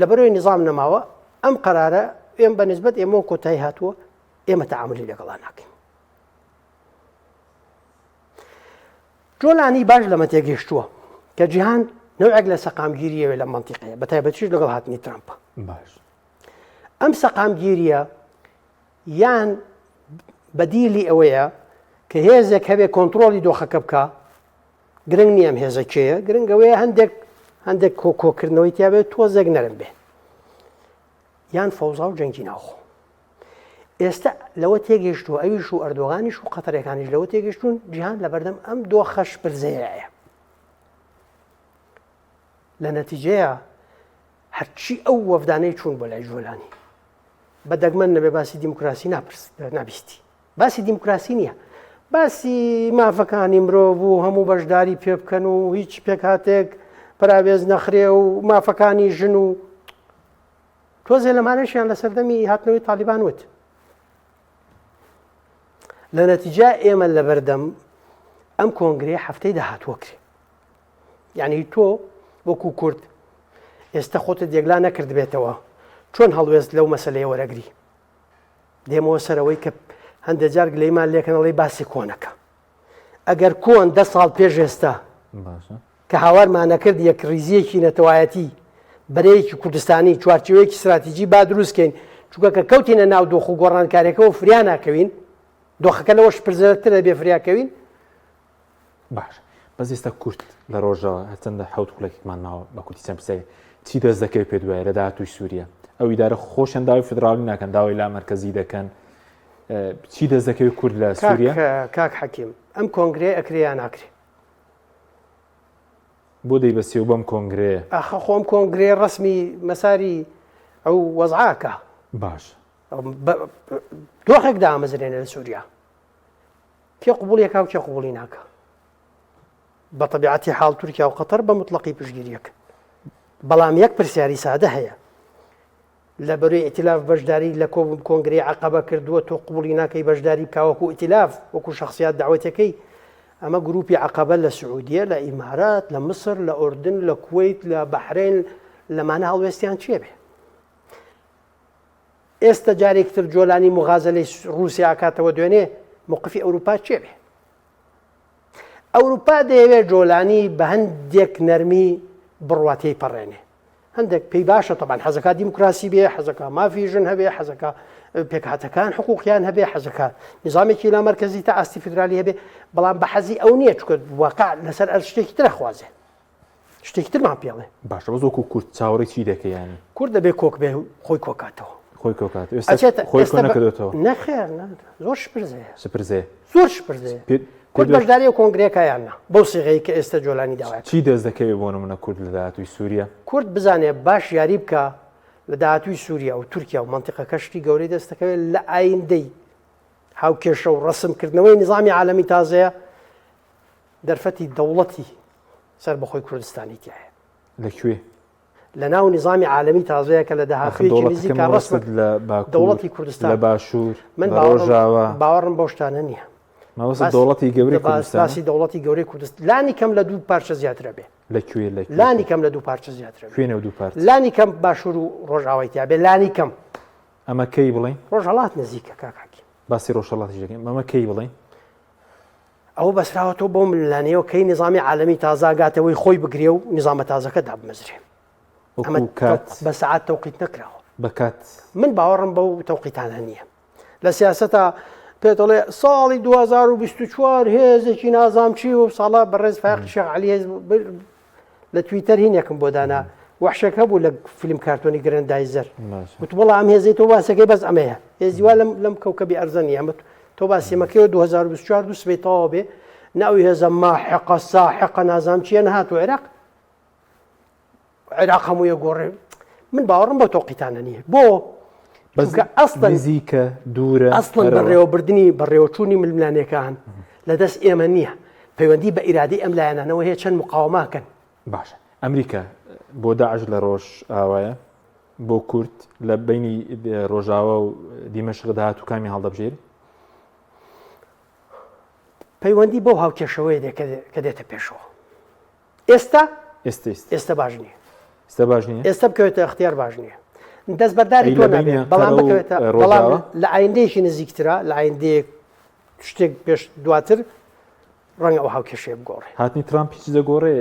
لە بەرەوەی نیزام نەماوە ئەم قەرارە ئێمە بە نسبەت ئێمە و کۆتایی هاتووە ئێمە تەعاملی لەگەڵا ناکەین جۆلانی باش لەمە تێگەیشتووە کە جیهان نوعێک لە سەقامگیریەوە لە منتیقەیە بەتایبەتیش لەگەڵ هاتنی ترامپە باش ئەم سەقامگیریە یان بەدیلی ئەوەیە کە هێزێک هەبێ کۆنتترۆلی دۆخەکە بکە گرنگ نییە ئەم هێزە کێیە گرنگەوەیە هەندێک کۆکۆکردنەوەی تیاابێت تۆزێک نەرم بێ یان فەوزا و جەنگی ناوخۆ ئێستا لەوە تێگەیشتووە ئەویش و ئەردۆغانیش و قەتەرەکانیش لەوە تێگەشتون جیهان لەبەردەم ئەم دۆخەش پرزەیە لە نەتیجەیە هەرچی ئەو وەفدانەی چوون بۆ لای جۆلانی بە دەگمەن نەبێ باسی دیموکراسی نابیستی باسی دیموکراسی نییە باسی مافەکانی مرۆڤ و هەموو بەشداری پێ بکەن و هیچ پێکاتێک پراوێز نەخرێ و مافەکانی ژن و تۆزێ لەمانەشیان لە سەردەمی هاتنەوەی تالیبان وت لە نەتیجە ئێمە لە بەردەم ئەم کۆنگرێ هەفتەی داهاتووە کرێ یعنی تۆ وەکو کورد ئێستا خۆتت یەکلا نەکرد بێتەوە چۆن هەڵوێست لەو مەسەلەیە وەرەگری دێمەوە سەرەوەی کە هەندێک جار گلەیمان لێکەنەڵی باسی کۆنەکە ئەگەر کۆن 10 ساڵ پێش ئێستا کە هاوارمانەکرد یەک ریزیەکی نەتەوایەتی بەرەیەکی کوردستانی چوارچێوەیەکی استراتیژی با دروستکەین چونکە کە کەوتینە ناو دۆخ و گۆڕانکاریەکەەوە فریا ناکەوین دۆخەکە لەوەش پرزەرترە بێ فریاکەوین باش بەس ئێستا کورت لە ڕۆژەوە هەچەندە حەوت خوڵێکمان ماوە بە کوتی چەمپسەیە چی دەست دەکەوێت پێ دوایە لە داهاتووی سووریا ئەو ئیدارە خۆشیان داوای فدراڵی ناکەن داوای لا مەرکەزی دەکەن چی دەست دەکەوێت کورد لە سووریا کاک حەکیم ئەم کۆنگرێ ئەکرێ یان ناکرێ بۆ دەیبەستێ و بەم کۆنگرێ ئەخە خۆم کۆنگرێ ڕسمی مەساری ئەو وەزعاکە باش دۆخێک دامەزرێنە لە سووریا کێ قبوڵیەکە و کێ قبوڵی ناکە بە طبیعەتی حاڵ تورکیا و قەتەر بە مطلقی پشتگیریەکە بەڵام یەک پرسیاری سادە هەیە لە بەروی ئیتیلاف بەشداری لە کۆنگرەی عەقەبە کردووە تۆ قبوڵی ناکەی بەشداری بکە وەکو ئیتیلاف وەکو شەخسیات داوەتەکەی ئەمە گروپی عەقەبە لە سعودیە لە ئیمارات لە مصر لە ئوردن لە کوێیت لە بەحرین لەمانە هەڵوێستیان چێ بێ ئێستا جارێکتر جۆلانی مغازەلەی رووسیا کاتەوە دوێنێ موقفی ئەوروپا چێ بێ ئەوروپا دەیەوێت جۆلانی بە هەندێک نەرمی بڕواتەی پەڕێنێ هەندێک پێی باشە تەبان حەزەکە دیموکراسی بێ حەزەکە مافی ژن هەبێ حەزەکە پێکهاتەکان حقوقیان هەبێ حەزەکە نظامێکی لا مەرکەزی تا ئاستی فدرالی هەبێ بەڵام بە حەزی ئەو نییە چکە واقع لەسەر ئەر شتێکی ترە خوازێ شتێکی ترمان پێڵێ باشە بەس وەکو کورد چاوەڕێی چی دەکەیانی کورد دەبێ کۆک بێ خۆی کۆکاتەوە خۆی کۆکات خۆی کۆ نەکردێتەوە نەخێر زۆر سپرزێ زۆر شپرزێ کورد بەشداری و کۆنگرێکایاننا بەو سیغەیە کە ئێستا جۆلانی داوای چی دەست دەکەوێت بۆ نمونە کورد لە داهاتووی سووریا کورد بزانێ باش یاری بکە لە داهاتووی سووریا و تورکیا و منتیقەکە شتی گەورەی دەست دەکەوێت لە ئایندەی هاوکێشە و ڕسمکردنەوەی نظامی عالەمی تازەیە دەرفەتی دەوڵەتی سەر بەخۆی کوردستانی تایە لەکوێ لە ناو نظامی عالمی تازەیە کە لە داهاتوویەکی نزیکە ڕسمت دەوڵەتی کوردستان لە باشوور من ڕۆژاوە باوەڕم بۆ شتانە نییە. ماوەسە دەوڵەتی گەورەی کوردستان باسی دەوڵەتی گەورەی کوردستان لانی کەم لە 2 پارچە زیاترە بێ لەکوێ لانی کەم لە 2 پارچە زیاترە کوێنە و 2 پارچە لانی کەم باشوور و ڕۆژاوایتیا بێ لانی کەم ئەمە کەی بڵین ڕۆژهەڵات نزیکە کاکاکی باسی ڕۆژهەڵاتی دەکەین ئەمە کەی بڵین ئەو بەسراوەتەوە بۆ ملانەیەوە کەی نظامی عالمی تازاگاتەوەی خۆی بگرێ و نظامە تازەکە دابمەزرێ ئەمە بە سەعات تەوقیت نەکراوە بەکات من باوەڕم بەو تەوقیتانە نییە لە سیاسەتە پێدەڵێ ساڵی 2024 هێزێکی نازامچی و ساڵە بەڕێز فاقی شێخ عەلی هێز لە تویتەر هینێکم بۆ دانا وحشەکە بوو لە فیلم کارتۆنی گرندایزەر وت بڵە ئەم هێزەی تۆ باسەکەی بەس ئەمەیە هێزیوا لەم کەوکەبی ئەرزەنی ئەمە تۆ باسیمەکەی 2024 دوو سبێتەوە بێ ناوی هێزە ماحقە ساحقە نازامچیە نەهاتوە عێراق عێراق هەموویە گۆڕێ من باوەڕم بە تۆقیتانە نییە بۆ نزیکە دوورە ئەسڵن بەڕێوەبردننی بەڕێوەچوونی ململانەکان لەدەست ئێمە نییە پەیوەندی بە ئیرادی ئەم لایەنانەوە هەیە چەند مقاوماکەن باشە ئەمریکا بۆ داعش لە ڕۆژ ئاوایە بۆ کورد لە بینی ڕۆژاوە و دیمەشق داهات و کامی هەڵدەبژێر پەیوەندی بۆ هاوکێشەوەی کە دێتە پێشەوە ئێستا باش نییە ئێستا بکەوێتە اختیار باش نییە دەست بەرداری تۆ نابێت بەڵام بکەوێتە بەڵام لە ئایندەیەکی نزیکترا لە ئایندەیەک شتێک پێش دواتر ڕەنگە ئەو هاوکێشەیە بگۆڕێ هاتنی ترامپ هیچ دەگۆڕێ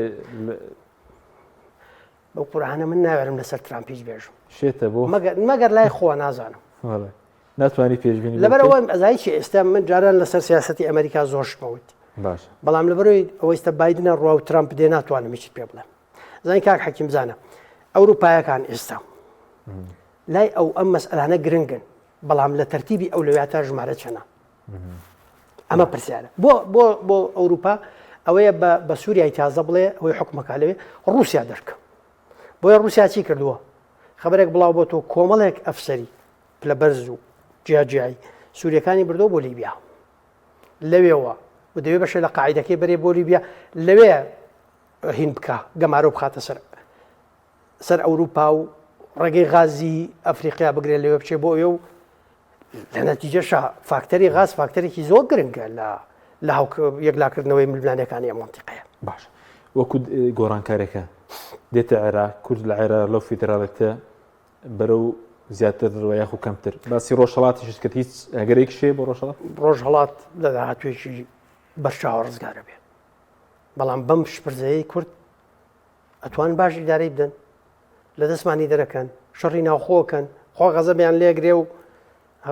بەو قورئانە من ناوێرم لەسەر ترامپیش بێژم شێتە بۆ مەگەر لای خۆ نازانم ناتوانانی پێشبینی لەبەرەوە ئەزایکی ئێستا من جاران لەسەر سیاسەتی ئەمریکا زۆر شمەوت باش بەڵام لەبەرەوەی ئەوەیستا بایدنە ڕوا و ترامپ دێ ناتوانم هیچ پێ بڵێم زانی کاک حەکیم زانە ئەوروپایەکان ئێستا لای ئەو ئەم مەسئلانە گرنگن بەڵام لە تەرتیبی ئەولویاتە ژمارە چەنە ئەمە پرسیارە بۆ ئەوروپا ئەوەیە بە سووریای تازە بڵێ ئەوەی حکومەکە لەوێ ڕووسیا دەرکە بۆیە ڕووسیا چی کردووە خەبەرێک بڵاو بۆ تۆ کۆمەڵێک ئەفسەری لە بەرز و جیاجیایی سووریەکانی بردەوە بۆ لیبیا لەوێەوە و دەوێ بەشە لە قاعیدەکەی بەرێ بۆ لیبیا لەوێ هین بکە گەمارە بخاتە سەر ئەوروپا و ڕێگەی غازی ئەفریقیا بگرێت لەوێ بچێ بۆ ئێ و لە نەتیجەشە فاکتەری غاز فاکتەرێکی زۆر گرنگە لە یەکلاکردنەوەی ململانەکانی ئەم منتیقەیە باش وەکو گۆڕانکارێکە دێتە عێراق کورد لە عێراق لەو فیدراڵێتە بەرەو زیاتر ڕۆیاخ و کەمتر باسی ڕۆژهەڵاتیش کرد هیچ ئەگەرێک شێ بۆ ڕۆژهەڵات لە داهاتوێکی بەرچاوە ڕزگارە بێ بەڵام بەم شپرزەیەی کورد ئەتوان باش ئیدارەی بدەن لە دەستمانی دەرەکەن شەڕی ناوخۆکەن خۆ غەزەبیان لێگرێ و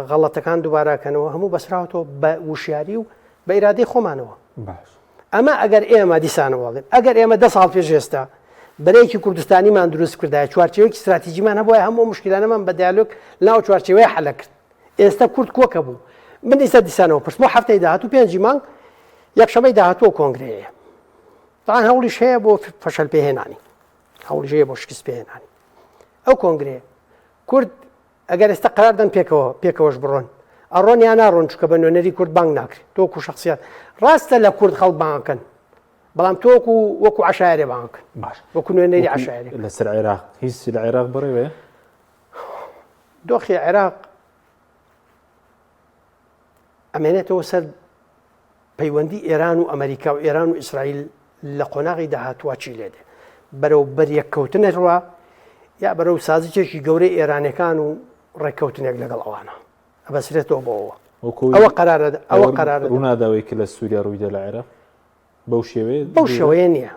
غەڵەتەکان دووباراکەنەوە هەموو بەسراوەتەوە بە وشیاری و بە ئیرادەی خۆمانەوە باش ئەمە ئەگەر ئێمە دیسانەوەڵێن ئەگەر ئێمە 10 ساڵ پێش ئێستا بەرەیەکی کوردستانیمان دروست کردایە چوارچێوەیەکی استراتیژیمان هەبووە هەموو مشکلانەمان بە دیالۆگ ناو چوارچێوەیە حەلە کرد ئێستا کورد کۆکە بوو من ئێستا دیسانەوە پرسمۆ هەفتەی داهاتوو 5 مانگ یەکشەمەی داهاتووە کۆنگرەیە تاان هەوڵیش هەیە بۆ فەشەل پێهێنانی هەوڵیش هەیە بۆ شکست پێهێنانی ئەو کۆنگرەیە کورد ئەگەر ئێستا قەراردەن پێکەوەش بڕۆن ئەڕۆن یان ناڕۆن چکە بە نوێنەری کورد بانگ ناکرێت تۆکو شخصیات ڕاستە لە کورد خەڵک بانگکەن بەڵام تۆکو وەکو عشایرێ بانگکەن باش وەکو نوێنەری عشایرێ لەسەر عێراق هیچ لە عێراق بڕێوێ دۆخی عێراق ئەمێنێتەوە سەر پەیوەندی ئێران و ئەمریکا و ئێران و ئیسرائیل لە قۆناغی داهاتوە چی لێدێ بەرەو بەریەککەوتنە ڕوا یا بەرەو سازیچێکی گەورەی ئێرانەکان و ڕێککەوتنێک لەگەڵ ئەوانە ئەبەسرێتەوە بۆەوە ئەوە قەرارە ڕووناداوەی کە لە سووریا ڕوویدا لە عێراق بەو شێوەیە نییە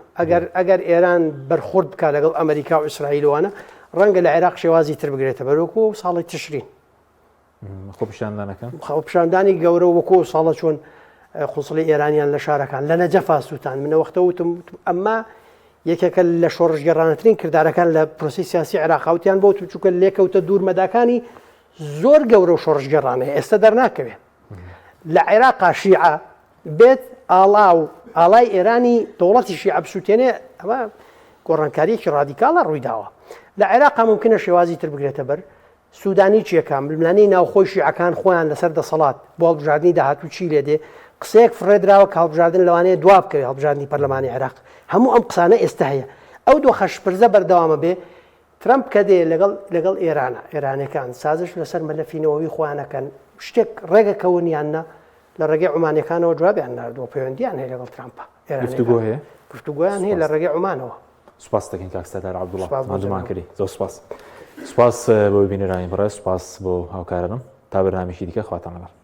ئەگەر ئێران بەرخورد بکە لەگەڵ ئەمریکا و ئیسرائیلوانە ڕەنگە لە عێراق شێوازی تر بگرێتە بەرۆکو و ساڵی تشرین خۆپیشاندانی گەورە وەکو ساڵە چۆن خوسڵی ئێرانیان لە شارەکان لە نەجەفا سووتان منەوەختە وتم ئەمما یەکێکە لە شۆڕژگەڕانەترین کردارەکان لە پرۆسی سیاسی عێراقاوتیان بۆ چووکە لێکەوتە دوورمەداکانی زۆر گەورە و شۆڕژگەڕانەیە ئێستا دەرناکەوێت لە عێراقا شیعە بێت ئاڵای ئێرانی دەوڵەتی شیعە بسووتێنێ ئەمە گۆڕانکاریەکی ڕادیکاڵە ڕوویداوە لە عێراقا ممکنە شێوازی تر بگرێتە بەر سوودانی چیەکان ململانەی ناوخۆی شیعەکان خۆیان لەسەر دەسەڵات بۆ هەڵبژاردننی داهاتوو چی لێدێ قسەیەک فڕێدراوە کە هەڵبژاردن لەوانەیە دواب بکەوێت هەڵبژاردننی پەرلەمانی عێراق هەموو ئەم قسانە ئێستا هەیە ئەو دو خەشپرزە بەردەوامە بێ ترامپ کە دێ لەگەڵ ئێرانە ئێرانەکان سازش لەسەر مەلەفینەوەی خۆیانەکەن شتێک ڕێگەکەونیاننا لە ڕێگەی عومانیەکانەوە جوابیان ناردووە پەیوەندیان هەیە لەگەڵ ترامپە گفتوگۆ هەیە گفتوگۆیان هەیە لە ڕێگەی عومانەوە سوپاس دەکەین کاکسەدار عەبدوڵڵا مادومان کردی زۆر سوپاس بۆ بینەرانی بەڕێز سوپاس بۆ هاوکارانم تا بەرنامێکی دیکە خواتان لەگەڵ